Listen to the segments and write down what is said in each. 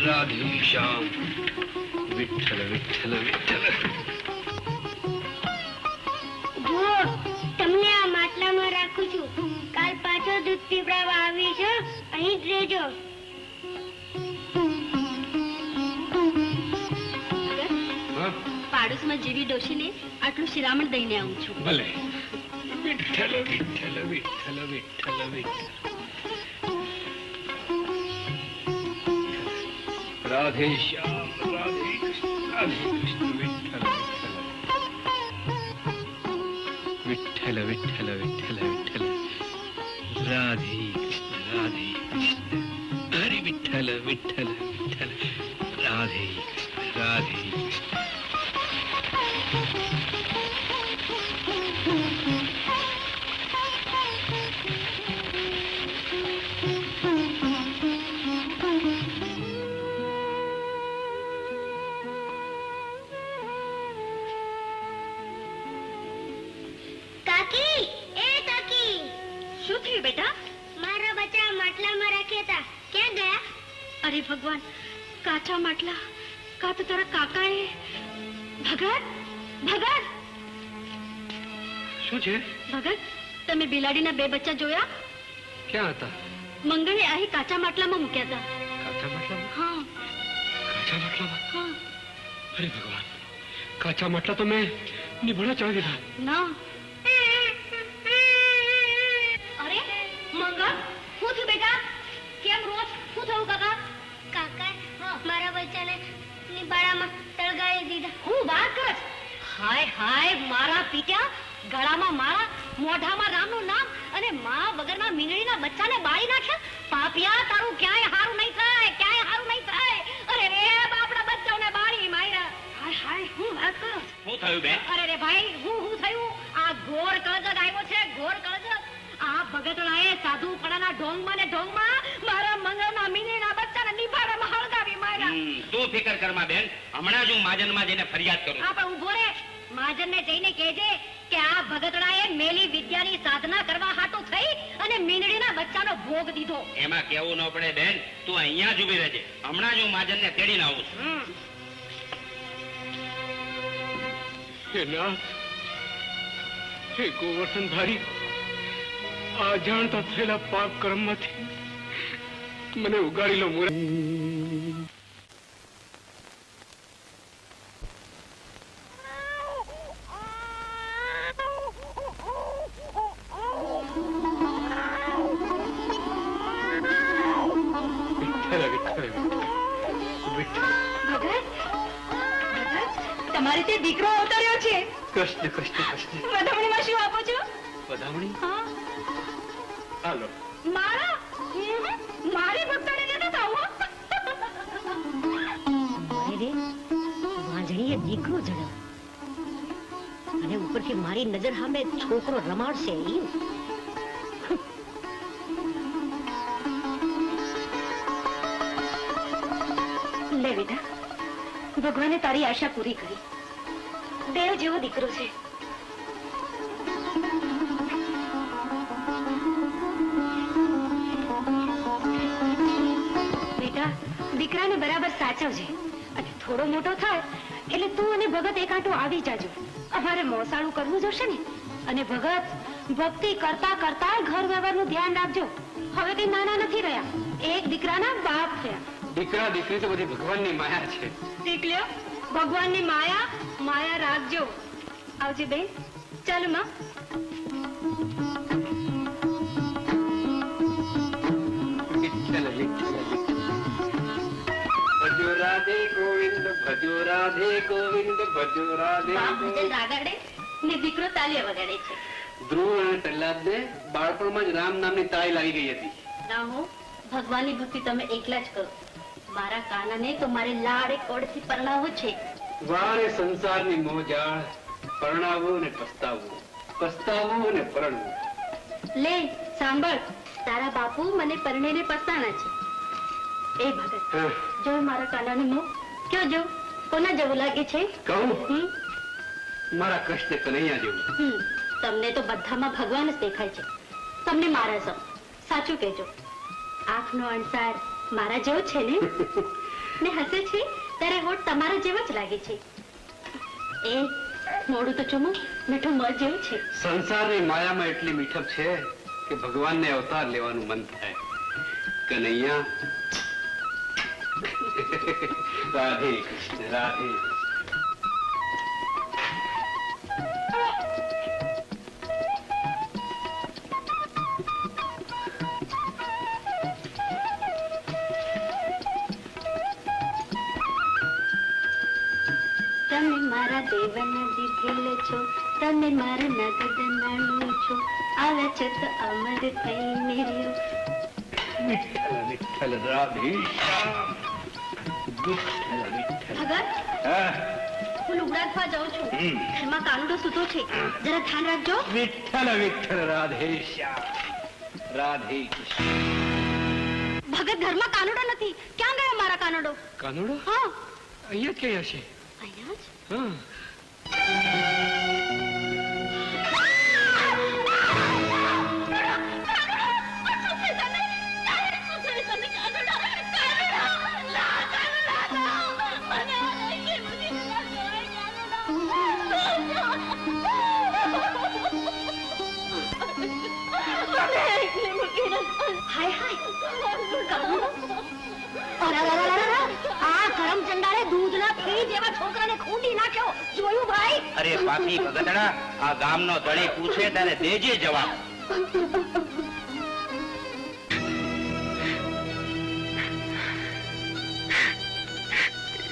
રાધેશ્યામ વિઠ્ઠલ વિઠ્ઠલ વિઠ્ઠલ. જુઓ, તમને આ માટલામાં રાખું છું. કાલ પાછો દૂધ પીવડાવવા આવી છે, અહીં જ રહેજો. પાડોશમાં જેવી ડોશીને આટલું શિરામણ દઈને આવું છું. ભલે. વિઠ્ઠલ વિઠ્ઠલ વિઠ્ઠલ વિઠ્ઠલ વિઠ્ઠલ. રાધેશ્યામ રાધે કૃષ્ણ રાધે કૃષ્ણ વિઠ્ઠલ વિઠ્ઠલ વિઠ્ઠલ વિઠ્ઠલ વિઠ્ઠલ રાધે કૃષ્ણ રાધે કૃષ્ણ હરે વિઠ્ઠલ વિઠ્ઠલ વિઠ્ઠલ રાધે કૃષ્ણ રાધે કૃષ્ણ. અરે ભગવાન, કાચા માટલા કા તો તારા કાકાએ. ભગત, ભગત. શું છે? ભગત, તમે બિલાડીના 2 બચ્ચા જોયા? ક્યાં હતા? મંગળે અહીં કાચા માટલામાં મૂક્યા હતા. કાચા માટલામાં? હા. કાચા માટલામાં? હા. અરે ભગવાન, કાચા માટલા તો મેં નિભળા ચડી દીધા. ના. અરે મંગળ, શું થયું બેટા? કેમ રોજ? શું થયું કાકા? કાકા, મારા બચ્ચાને નિબાડામાં તળગાવી દીધા. હું વાત કર. હાય હાય, મારા પીટ્યા, ગળામાં માળા, મોઢામાં રામનું નામ અને માં વગરના મીંગડીના બચ્ચાને બાળી નાખ્યા. પાપિયા, તારું ક્યાંય હારું નહીં થાય, ક્યાંય હારું નહીં થાય. અરે રે, બાપડા બચ્ચાઓને બાળી માર્યા. હાય હાય, હું વાત કર. શું થયું બેન? અરે રે ભાઈ, હું થયું? આ ઘોર કળજત આવ્યો છે, ઘોર કળજત. આ ભગતડાએ સાધુપણાના ઢોંગમાં ને ઢોંગમાં મારા મંગળના મીંગડીના બચ્ચાને નિભાડામાં હળગાવી માર્યા. તું ફિકર કરમાં બેન, હમણાં જ હું માજનમાં જઈને ફરિયાદ કરું. આ પણ ઉભો રે. મહાજનને જઈને કહેજે કે આ ભગતડાએ મેલી વિદ્યાની સાધના કરવા હાટુ થઈ અને મીંડળીના બચ્ચાનો ભોગ દીધો. એમાં કેવું ન પડે બેન, તું અહીંયા જ ઉભી રહેજે. હમણાં જ હું માજનને તેડીને આવું છું. હે નાથ, હે ગોવર્ધનભાઈ, આ અજાણતા થયેલા પાપ કર્મમાંથી મને ઉગાડી લો. તમારે તે દીકરો અવતર્યો છે. કૃષ્ણ કૃષ્ણ કૃષ્ણ. વધામણીમાં શું આપો છો? વધામણી? હા. હાલો. મારા મારી ભક્તને નતો આવો. અરે વાંજણીએ દીકરો જડ્યો અને ઉપરથી મારી નજર સામે છોકરો રમાડશે. લે બેટા, ભગવાને તારી આશા પૂરી કરી. દેવ જેવો દીકરો છે. બેટા, દીકરાને બરાબર સાચવજે અને થોડો મોટો થાય એટલે તું અને ભગત એકાંટો આવી જાજો. અમારે મોસાળું કરવું જોશે ને. અને ભગત, ભક્તિ કરતા કરતા ઘર વ્યવહારનું ધ્યાન રાખજો. હવે કઈ નાના નથી રહ્યા, એક દીકરાના બાપ થયા. દીકરા દીકરી તો બધી ભગવાનની માયા છે. શીખ લ્યો, ભગવાનની માયા માયા રાખજો. આવજે બેન, ચાલ માં. વિઠ્ઠલ વિઠ્ઠલ ભજો રાધે ગોવિંદ, ભજો રાધે ગોવિંદ, ભજો રાધે ગોવિંદ. રાગાડે ને દીકરો તાલિયા વગાડે છે. ધ્રુવ અને પ્રહલાદને બાળપણમાં જ રામ નામની તાળી લાગી ગઈ હતી. ના હો, ભગવાનની ભક્તિ તમે એકલા જ કરો. મારા કાનાને તો મારે લાડે કોડથી પરણાવવો છે. વારે સંસારની મોજાળ, પરણાવો ને પસ્તાવો, પસ્તાવો ને પરણવું. લે સાંભળ, તારા બાપુ મને પરણેને પસ્તાના છે. એ ભગત, જો મારા કાનાનું મોં ક્યાં જો કોના જેવું લાગે છે? કહું? મારા કૃષ્ણ કનૈયા જેવું. તમને તો બધામાં ભગવાન જ દેખાય છે. તમને મારા સમ સાચું કહેજો, આંખનો અણસાર મારા જેવો છે ને? ને હસે છે ત્યારે હોઠ તમારા જેવા જ લાગે છે. એ મોડું તો ચમો મીઠું મધ જેવું છે. સંસારની માયામાં એટલી મીઠપ છે કે ભગવાનને અવતાર લેવાનું મન થાય. કનૈયા રાધે કૃષ્ણ રાધે. તમે મારા દેવના દીધેલ છો, તમે મારા નગદ નાણું છો, આવે છે તો અમર થઈને રહ્યો. વિઠ્ઠલ વિઠ્ઠલ રાધે શ્યામ. વિઠ્ઠલ વિઠ્ઠલ. ભગત હા, હું લુગડાખવા જાઉં છું. ઘરમાં કાનુડો સૂતો છે, જરા ધ્યાન રાખજો. વિઠ્ઠલ વિઠ્ઠલ રાધે શ્યામ. રાધે કૃષ્ણ. ભગત ઘરમાં કાનુડો નથી. ક્યાં ગયો મારા કાનુડો? કાનુડો હા અહીંયા જ ક્યાં હશે? અહીંયા જ. હા. હાય હાય કાનુડો. આ કરમ ચંડાળે દૂધના ફી જેવા છોકરાને ખૂંદી નાખ્યો. જોયું ભાઈ? અરે પાપી ભગતડા, આ ગામનો ધણી પૂછે ત્યારે દેજે જવાબ.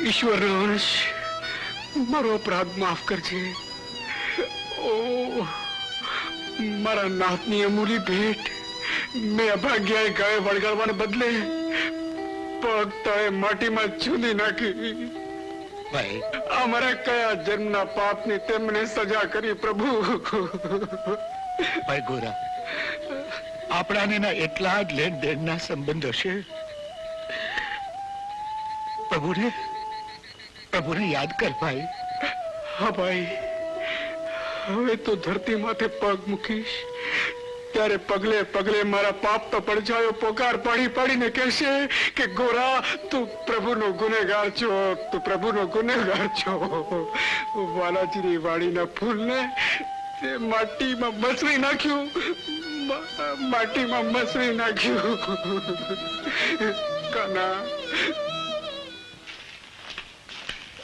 ઈશ્વરનો અંશ, મારો અપરાધ માફ કરજે. ઓ મારા નાથની અમૂલી ભેટ મેં અભાગ્યાએ ગાય વળગાડવાને બદલે પગ તળે માટીમાં ચૂંદી નાખી. ભાઈ અમારા કયા જન્મના પાપની તેમને સજા કરી પ્રભુ. ભાઈ ગોરા, આપણાને એટલા જ લેણ દેણના સંબંધ હશે. પ્રભુને યાદ કર ભાઈ. હા ભાઈ, હવે તો ધરતી માથે પગ મૂકીશ ત્યારે પગલે પગલે મારા પાપ તો પડછાયો પોકાર પાડી પાડીને કહેશે કે ગોરા તું પ્રભુનો ગુનેગાર છો, તું પ્રભુનો ગુનેગાર છો. વાલાજીની વાડીના ફૂલને તે માટીમાં મસળી નાખ્યું, માટીમાં મસળી નાખ્યું. કાના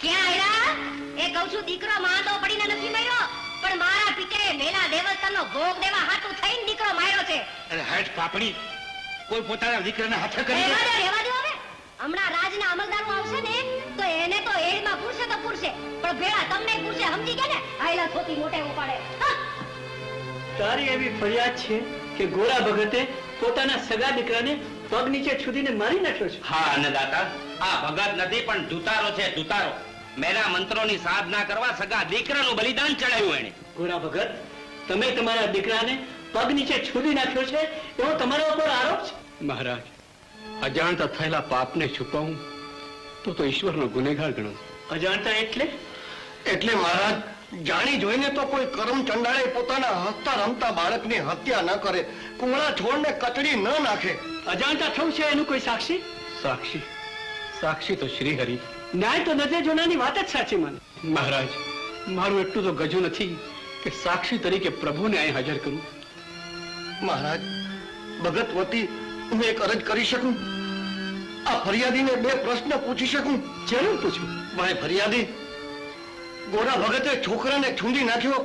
ક્યાં આયરા? એ કહું છું દીકરો માંદો પડીને નથી મર્યો, પણ મારા પિતાએ મેલા દેવતાનો ભોગ દેવા હાથું થઈને દીકરો માર્યો છે. અરે હાથ પાપડી, કોઈ પોતાના દીકરાના હાથે કરી દે. રહેવા દો હવે. હમણાં રાજના અમલદારો આવશે ને તો એને તો એડમાં પૂરશે તો પૂરશે, પણ ભેળા તમને પૂરશે. સમજી ગયા ને? આયલા થોતી મોટે ઉપાડે. તારી એવી ફરિયાદ છે કે ગોરા ભગતે પોતાના સગા દીકરાને પગ નીચે છૂદીને મારી નાખ્યો છે. હા અન્નદાતા, આ ભગત નથી પણ ધુતારો છે, ધુતારો. મેરા મંત્રોની સાધના કરવા સગા દીકરાનું બલિદાન ચડાવ્યું એને. ગોરા ભગત, તમે તમારા દીકરાને પગ નીચે છૂદી નાખ્યો છે એવો તમારા ઉપર આરોપ છે. મહારાજ, અજાણતા થયેલા પાપને છુપાવું તો ઈશ્વરનો ગુનેગાર ગણો. અજાણતા એટલે? એટલે મહારાજ, જાણી જોઈને તો કોઈ કરમ ચંડાળે પોતાના હસતા રમતા બાળકની હત્યા ન કરે, કુંવળા છોડને કચડી ન નાખે. અજાણતા થવું છે એનું કોઈ સાક્ષી? સાક્ષી? સાક્ષી તો શ્રી હરિ. ન્યાય તો નજરે જોનારની વાત જ સાચી મને. મહારાજ, મારું એટલું તો ગજુ નથી કે સાક્ષી તરીકે પ્રભુને અહીં હાજર કરું. મહારાજ, ભગત વતી હું એક અરજ કરી શકું? આ ફરિયાદીને બે પ્રશ્ન પૂછી શકું? જરૂર પૂછું. ભાઈ ફરિયાદી, ગોરા ભગતે છોકરાને છૂંદી નાખ્યો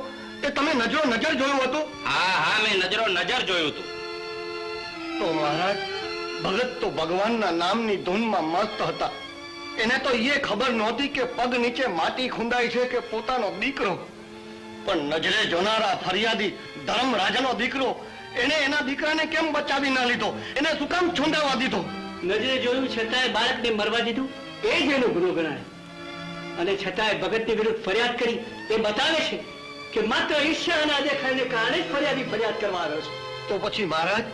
એ તમે નજરો નજર જોયું હતું? હા હા, મેં નજરો નજર જોયું હતું. તો મહારાજ, ભગત તો ભગવાનના નામની ધૂનમાં મસ્ત હતા. એને તો એ ખબર નહોતી કે પગ નીચે માટી ખુંદાય છે કે પોતાનો દીકરો. પણ નજરે જોનારા ફરિયાદી ધર્મ રાજાનો દીકરો, એને એના દીકરાને કેમ બચાવી ના લીધો? એને શું કામ છૂંદાવા દીધો? નજરે જોયું છતાંય બાળકને મરવા દીધું, એ જ એનો ગુનો ગણાય. અને છતાંય ભગતની વિરુદ્ધ ફરિયાદ કરી એ બતાવે છે કે માત્ર ઈર્ષ્યા અને અદેખાઈને કારણે જ ફરિયાદી ફરિયાદ કરવા આવ્યો છે. તો પછી મહારાજ,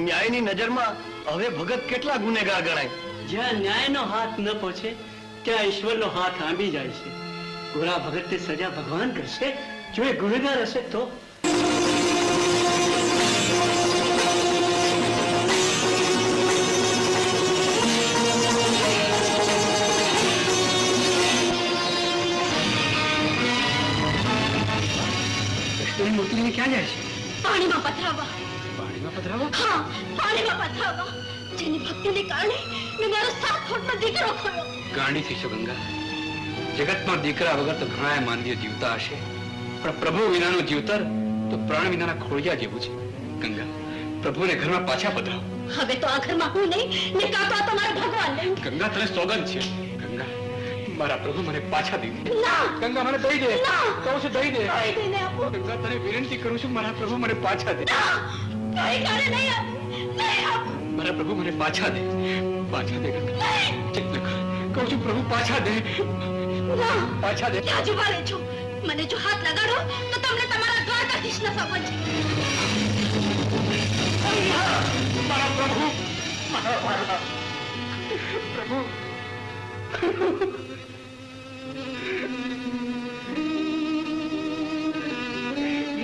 ન્યાયની નજરમાં હવે ભગત કેટલા ગુનેગાર ગણાય? જ્યાં ન્યાયનો હાથ ન પહોંચે ત્યાં ઈશ્વરનો હાથ આંબી જાય છે. ગોરા ભગતની સજા ભગવાન કરશે, જો એ ગુનેગાર હશે તો. ક્યાં જાય છે? પાણીમાં પધરાવવા. પાણીમાં પધરાવો? હા, પાણીમાં પધરાવવા. જેની ભક્તિને કારણે મેં મારો 7 ફૂટનો દીકરો ખોયો. ગાંડી થઈ છો ગંગા. જગતમાં દીકરા વગર તો ઘણા માનવીઓ જીવતા હશે, પણ પ્રભુ વિનાનું જીવતર તો પ્રાણ વિનાના ખોળિયા જેવું છે. ગંગા, પ્રભુને ઘરમાં પાછા પધરાવો. હવે તો આ ઘરમાં હું નહીં ને કાં તો આ તમારા ભગવાન નહીં. ગંગા, તને સોગંદ છે. ગંગા, મારા પ્રભુ મને પાછા દઈ દે. ના, ગંગા, મને દઈ દે. ના. કહું છું દઈ દે. કઈ દઈને આપો. ગંગા, તને વિનંતી કરું છું, મારા પ્રભુ મને પાછા દે. ના, કઈ કારણે નહીં આપો. નહીં આપો. મારા પ્રભુ મને પાછા દે. પાછા દે ગંગા. નહીં. ચિંત ન કર. કહું છું પ્રભુ પાછા દે. ના. પાછા દે. ક્યાં જુવાલે છો? મને જો હાથ લગાડો તો તમને તમારા દ્વારકાધીશના સોગંદ છે. મારા પ્રભુ, મારા પ્રભુ.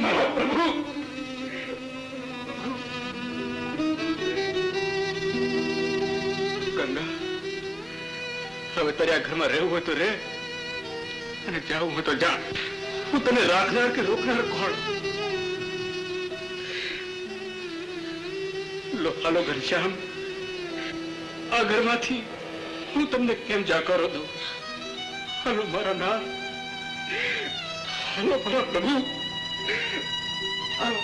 મારા પ્રભુ. ગંગા, હવે તારે આ ઘરમાં રહેવું હોય તો રહે, અને જાવું હોય તો જા. હું તને રાખનાર કે રોકનાર કોણ? લો, હાલો ઘનશ્યામ, આ ઘરમાંથી હું તમને કેમ જાકારો દઉં? હાલો મારા નાથ, હાલો મારા પ્રભુ, હાલો.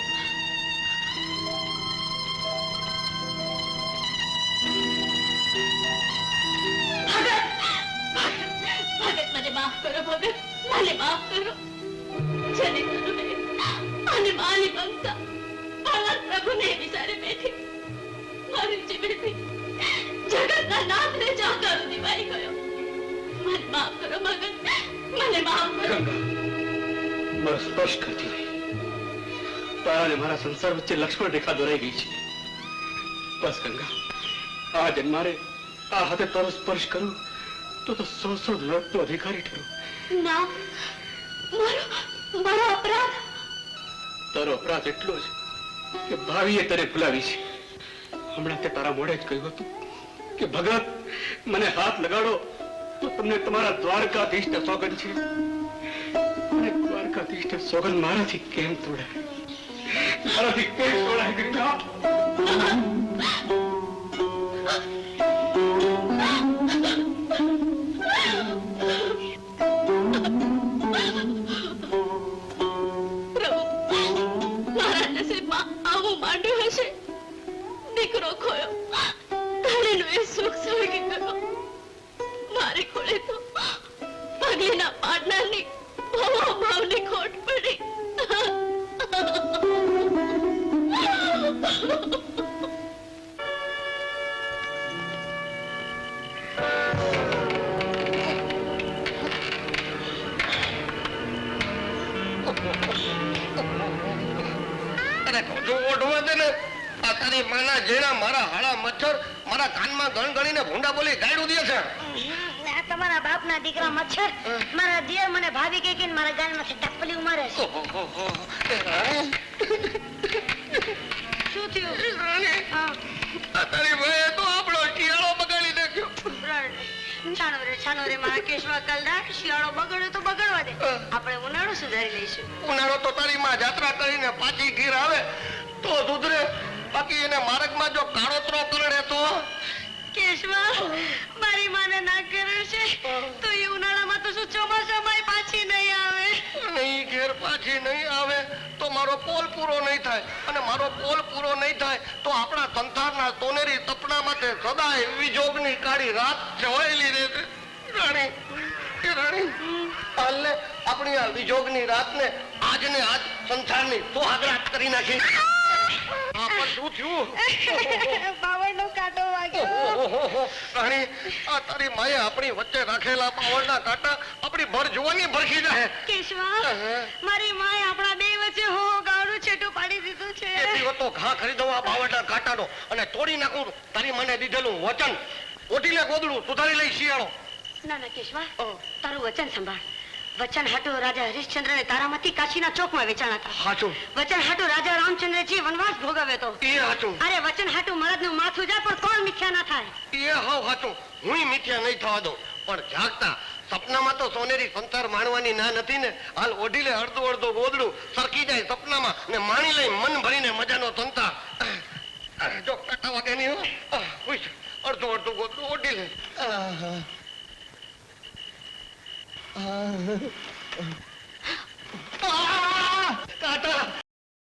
ભગત, મને માફ કરો ભગત, મને માફ કરો. જેને કરું અને મારી મમતા ભગવાન પ્રભુને વિચારે બેઠી મારી જીવેથી જગતના નાથને જાકારો દિવાઈ ગયો. મને માફ કરો ભગત, મને માફ કરો. ગંગા, મારો સ્પર્શ કરતી રહી. તારા અને મારા સંસાર વચ્ચે લક્ષ્મણ રેખા દોરાઈ ગઈ છે. બસ ગંગા, આ જન્મારે આ હાથે તારો સ્પર્શ કરું તો 100 નરકનો અધિકારી ઠરું. ના, મારો અપરાધ. તારો અપરાધ એટલો જ કે ભાવીએ તને ભૂલાવી છે. હમણાં તે તારા મોઢે જ કહ્યું હતું કે ભગત, મને હાથ લગાડો તો તમને તમારા દ્વારકાધીશને સોગંદ છે. અને દ્વારકાધીશને સોગંદ મારાથી કેમ તોડાય? મારાથી કેમ તોડાય ગંગા? દીકરો ખોયો, ધણીનું એ સુખ સ્વર્ગી કરો. મારી ખોળે તો પગલીના પાડનારની ભાવની ખોટ પડી. અરે જો ઓઢવા દે ને, આ તારી માના જેના મારા હાડા મચ્છર મારા કાનમાં ગણગણીને ભૂંડા બોલી ગાયડું દે છે. આ તમારા બાપના દીકરા મચ્છર મારા દિયર મને ભાભી કહી કે મારા ગાલમાંથી ટપલી મારે છે. શું થયું? આ તારી ભાઈએ તો આપણો શિયાળો બગાડી નાખ્યો. છાનો રે મારા કેશવા કલદાર, શિયાળો બગડ્યો તો બગડવા દે, આપણે ઉનાળો સુધારી લઈશું. ઉનાળો તો તારી માં જાત્રા કરીને પાછી ઘીર આવે તો સુધરે, બાકી એને માર્ગમાં જો કાળોતરો કરડે તો. કેશવા, મારી માને ના કરે છે તો એ ઉનાળામાં તો શું ચોમાસામાં પાછી નહીં આવે? નહીં, ઘેર પાછી નહીં આવે તો મારો પોલ પૂરો નહીં થાય, અને મારો પોલ પૂરો નહીં થાય તો આપણા સંસારના સોનેરી સપના માટે સદાય વિજોગની કાળી રાત છવાયેલી રહેશે. રાણી, એ રાણી, હાલને આપણી આ વિજોગની રાતને આજને આજ સંસારની સુહાગરાત કરી નાખી. આ પણ શું થયું? બાવળનો કાંટો વાગ્યો. રાણી, આ તારી માએ આપણી વચ્ચે રાખેલા પાવરના કાંટા આપણી ભર જોવાની ભરખી જાય. કેશવા, મારી માએ આપણા બે વચ્ચે હો ગાળું છેટું પાડી દીધું છે. એટલી વખતો ઘા ખરીદો આ બાવળના કાંટાનો અને તોડી નાખું તારી મને દીધેલું વચન. ઓટીલે ગોદડું સુધારી લઈ શિયાળો. ના ના કેશવા, તારું વચન સંભાળ. વચન હાટુ રાજા હરિશ્ચંદ્રને તારામાંથી કાશીના ચોકમાં વેચાણ હતા. હાચું. વચન હાટુ રાજા રામચંદ્રજી વનવાસ ભોગવ્યો હતો. એ હાચું. અરે વચન હાટુ મરદનું માથું જાય પણ કોણ મિથ્યા ના થાય. એ હાવ હાચું. હું મિથ્યા નહીં થવા દઉં, પણ જાગતા સપનામાં તો સોનેરી સંસાર માણવાની ના નથી ને. હાલ ઓઢી લે અડધું અડધું ગોદડું, સરકી જાય સપનામાં ને માણી લઈ મન ભરીને મજાનો સંસાર. જો કાંટા વાગે નહીં હો. ઉઈશ, અડધું અડધું ગોદડું ઓઢી લે.